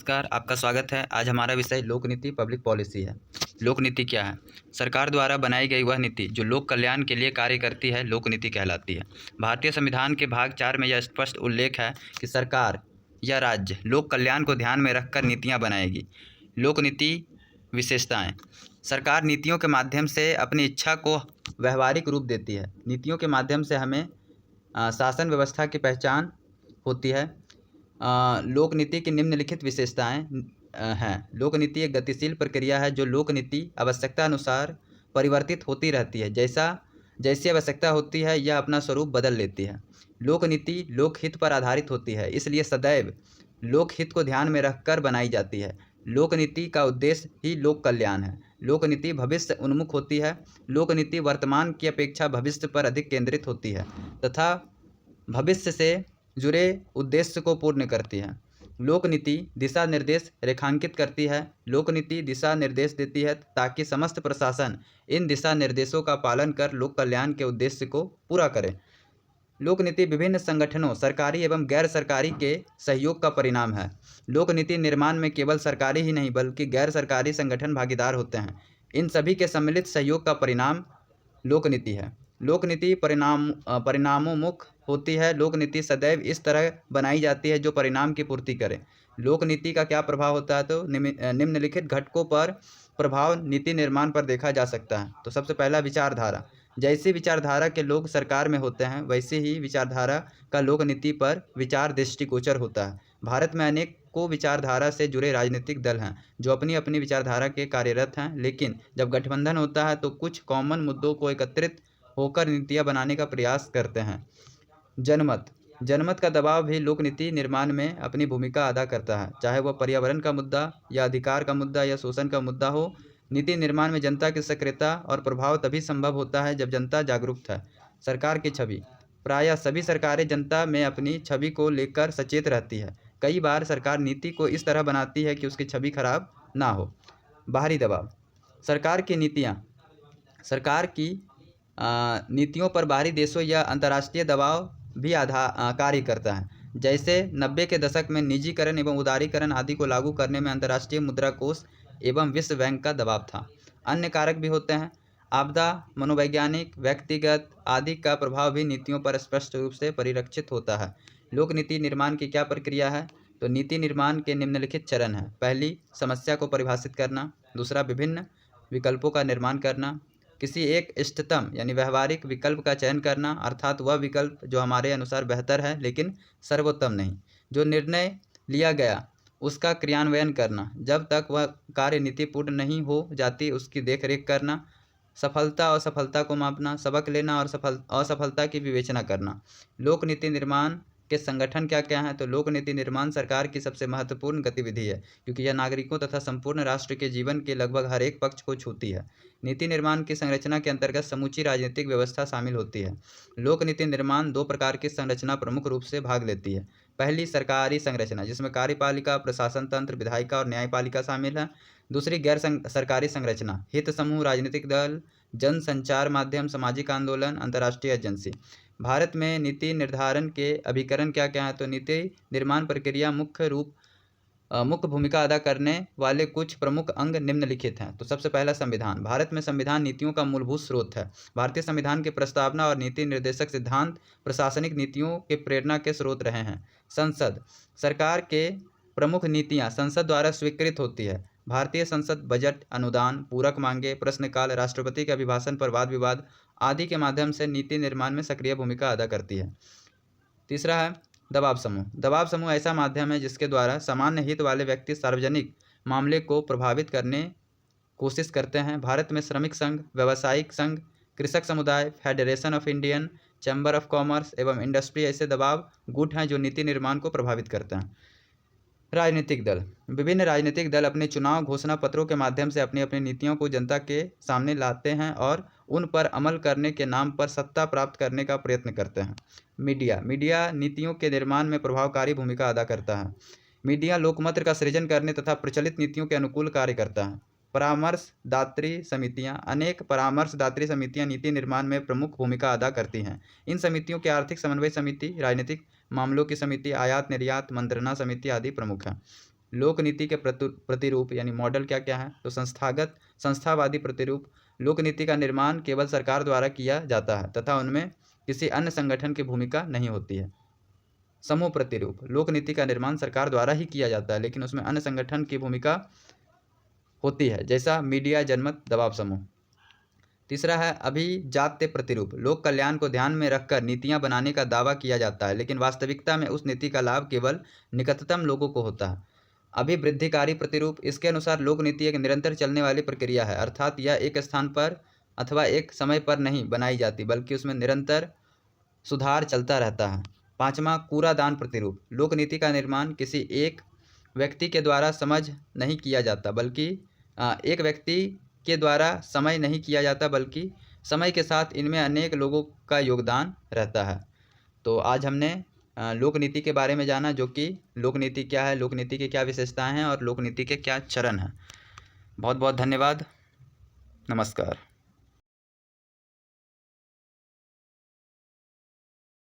नमस्कार, आपका स्वागत है। आज हमारा विषय लोक नीति पब्लिक पॉलिसी है। लोक नीति क्या है? सरकार द्वारा बनाई गई वह नीति जो लोक कल्याण के लिए कार्य करती है, लोक नीति कहलाती है। भारतीय संविधान के भाग 4 में यह स्पष्ट उल्लेख है कि सरकार या राज्य लोक कल्याण को ध्यान में रखकर नीतियाँ बनाएगी। लोक नीति विशेषताएँ: सरकार नीतियों के माध्यम से अपनी इच्छा को व्यावहारिक रूप देती है। नीतियों के माध्यम से हमें शासन व्यवस्था की पहचान होती है। लोक नीति की निम्नलिखित विशेषताएं हैं। लोक नीति एक गतिशील प्रक्रिया है जो लोक नीति आवश्यकता अनुसार परिवर्तित होती रहती है। जैसी आवश्यकता होती है यह अपना स्वरूप बदल लेती है। लोक नीति लोकहित पर आधारित होती है, इसलिए सदैव लोकहित को ध्यान में रखकर बनाई जाती है। लोक नीति का उद्देश्य ही लोक कल्याण है। लोक नीति भविष्य उन्मुख होती है। लोक नीति वर्तमान की अपेक्षा भविष्य पर अधिक केंद्रित होती है तथा भविष्य से जुड़े उद्देश्य को पूर्ण करती है। लोक नीति दिशा निर्देश रेखांकित करती है। लोक नीति दिशा निर्देश देती है ताकि समस्त प्रशासन इन दिशा निर्देशों का पालन कर लोक कल्याण के उद्देश्य को पूरा करे। लोक नीति विभिन्न संगठनों, सरकारी एवं गैर सरकारी के सहयोग का परिणाम है। लोक नीति निर्माण में केवल सरकारी ही नहीं बल्कि गैर सरकारी संगठन भागीदार होते हैं। इन सभी के सम्मिलित सहयोग का परिणाम लोक नीति है। लोक नीति परिणामोन्मुख होती है। लोक नीति सदैव इस तरह बनाई जाती है जो परिणाम की पूर्ति करे। लोक नीति का क्या प्रभाव होता है? तो निम्नलिखित घटकों पर प्रभाव नीति निर्माण पर देखा जा सकता है। तो सबसे पहला विचारधारा। जैसी विचारधारा के लोग सरकार में होते हैं वैसे ही विचारधारा का लोक नीति पर विचार दृष्टिगोचर होता है। भारत में अनेकों विचारधारा से जुड़े राजनीतिक दल हैं जो अपनी अपनी विचारधारा के कार्यरत हैं, लेकिन जब गठबंधन होता है तो कुछ कॉमन मुद्दों को एकत्रित होकर नीतियाँ बनाने का प्रयास करते हैं। जनमत का दबाव भी लोक नीति निर्माण में अपनी भूमिका अदा करता है, चाहे वह पर्यावरण का मुद्दा या अधिकार का मुद्दा या शोषण का मुद्दा हो। नीति निर्माण में जनता की सक्रियता और प्रभाव तभी संभव होता है जब जनता जागरूक है। सरकार की छवि। प्रायः सभी सरकारें जनता में अपनी छवि को लेकर सचेत रहती है। कई बार सरकार नीति को इस तरह बनाती है कि उसकी छवि खराब ना हो। बाहरी दबाव। सरकार की नीतियों पर बाहरी देशों या अंतर्राष्ट्रीय दबाव भी कार्य करता है। जैसे 90 के दशक में निजीकरण एवं उदारीकरण आदि को लागू करने में अंतर्राष्ट्रीय मुद्रा कोष एवं विश्व बैंक का दबाव था। अन्य कारक भी होते हैं। आपदा, मनोवैज्ञानिक, व्यक्तिगत आदि का प्रभाव भी नीतियों पर स्पष्ट रूप से परिलक्षित होता है। लोक नीति निर्माण की क्या प्रक्रिया है? तो नीति निर्माण के निम्नलिखित चरण हैं। पहली, समस्या को परिभाषित करना। दूसरा, विभिन्न विकल्पों का निर्माण करना। किसी एक इष्टतम यानी व्यवहारिक विकल्प का चयन करना, अर्थात वह विकल्प जो हमारे अनुसार बेहतर है लेकिन सर्वोत्तम नहीं। जो निर्णय लिया गया उसका क्रियान्वयन करना। जब तक वह कार्य नीति पूर्ण नहीं हो जाती उसकी देखरेख करना। सफलता और असफलता को मापना, सबक लेना और असफलता की विवेचना करना। लोक नीति निर्माण के संगठन क्या क्या हैं? तो लोक नीति निर्माण सरकार की सबसे महत्वपूर्ण गतिविधि है क्योंकि यह नागरिकों तथा संपूर्ण राष्ट्र के जीवन के लगभग हर एक पक्ष को छूती है। नीति निर्माण की संरचना के अंतर्गत समूची राजनीतिक व्यवस्था शामिल होती है। लोक नीति निर्माण दो प्रकार की संरचना प्रमुख रूप से भाग लेती है। पहली, सरकारी संरचना जिसमें कार्यपालिका, प्रशासन तंत्र, विधायिका और न्यायपालिका शामिल है। दूसरी, गैर सरकारी संरचना, हित समूह, राजनीतिक दल, जन संचार माध्यम, सामाजिक आंदोलन, अंतर्राष्ट्रीय एजेंसी। भारत में नीति निर्धारण के अभिकरण क्या क्या हैं? तो नीति निर्माण प्रक्रिया मुख्य भूमिका अदा करने वाले कुछ प्रमुख अंग निम्नलिखित हैं। तो सबसे पहला, संविधान। भारत में संविधान नीतियों का मूलभूत स्रोत है। भारतीय संविधान के प्रस्तावना और नीति निर्देशक सिद्धांत प्रशासनिक नीतियों के प्रेरणा के स्रोत रहे हैं। संसद। सरकार के प्रमुख नीतियाँ संसद द्वारा स्वीकृत होती है। भारतीय संसद बजट, अनुदान, पूरक मांगे, प्रश्नकाल, राष्ट्रपति के अभिभाषण पर वाद विवाद आदि के माध्यम से नीति निर्माण में सक्रिय भूमिका अदा करती है। तीसरा है दबाव समूह। दबाव समूह ऐसा माध्यम है जिसके द्वारा सामान्य हित वाले व्यक्ति सार्वजनिक मामले को प्रभावित करने कोशिश करते हैं। भारत में श्रमिक संघ, व्यावसायिक संघ, कृषक समुदाय, federation of Indian chamber of commerce एवं इंडस्ट्री ऐसे दबाव गुट हैं जो नीति निर्माण को प्रभावित करते हैं। राजनीतिक दल। विभिन्न राजनीतिक दल अपने चुनाव घोषणा पत्रों के माध्यम से अपनी अपनी नीतियों को जनता के सामने लाते हैं और उन पर अमल करने के नाम पर सत्ता प्राप्त करने का प्रयत्न करते हैं। मीडिया नीतियों के निर्माण में प्रभावकारी भूमिका अदा करता है। मीडिया लोकमत का सृजन करने तथा प्रचलित नीतियों के अनुकूल कार्य करता है। परामर्शदात्री समितियां। अनेक परामर्शदात्री समितियां नीति निर्माण में प्रमुख भूमिका अदा करती हैं। इन समितियों के आर्थिक समन्वय समिति, राजनीतिक मामलों की समिति, आयात निर्यात मंत्रणा समिति आदि प्रमुख हैं। लोक नीति के प्रतिरूप यानी मॉडल क्या क्या है? तो संस्थावादी प्रतिरूप, लोक नीति का निर्माण केवल सरकार द्वारा किया जाता है तथा उनमें किसी अन्य संगठन की भूमिका नहीं होती है। समूह प्रतिरूप, लोक नीति का निर्माण सरकार द्वारा ही किया जाता है लेकिन उसमें अन्य संगठन की भूमिका होती है, जैसा मीडिया, जनमत, दबाव समूह। तीसरा है अभिजात्य प्रतिरूप, लोक कल्याण को ध्यान में रखकर नीतियां बनाने का दावा किया जाता है लेकिन वास्तविकता में उस नीति का लाभ केवल निकटतम लोगों को होता है। अभिवृद्धिकारी प्रतिरूप, इसके अनुसार लोक नीति एक निरंतर चलने वाली प्रक्रिया है, अर्थात यह एक स्थान पर अथवा एक समय पर नहीं बनाई जाती बल्कि उसमें निरंतर सुधार चलता रहता है। पाँचवा कूड़ादान प्रतिरूप, लोक नीति का निर्माण किसी एक व्यक्ति के द्वारा नहीं किया जाता बल्कि समय के साथ इनमें अनेक लोगों का योगदान रहता है। तो आज हमने लोक नीति के बारे में जाना, जो कि लोक नीति क्या है, लोक नीति की क्या विशेषताएं हैं और लोक नीति के क्या चरण हैं। बहुत बहुत धन्यवाद। नमस्कार।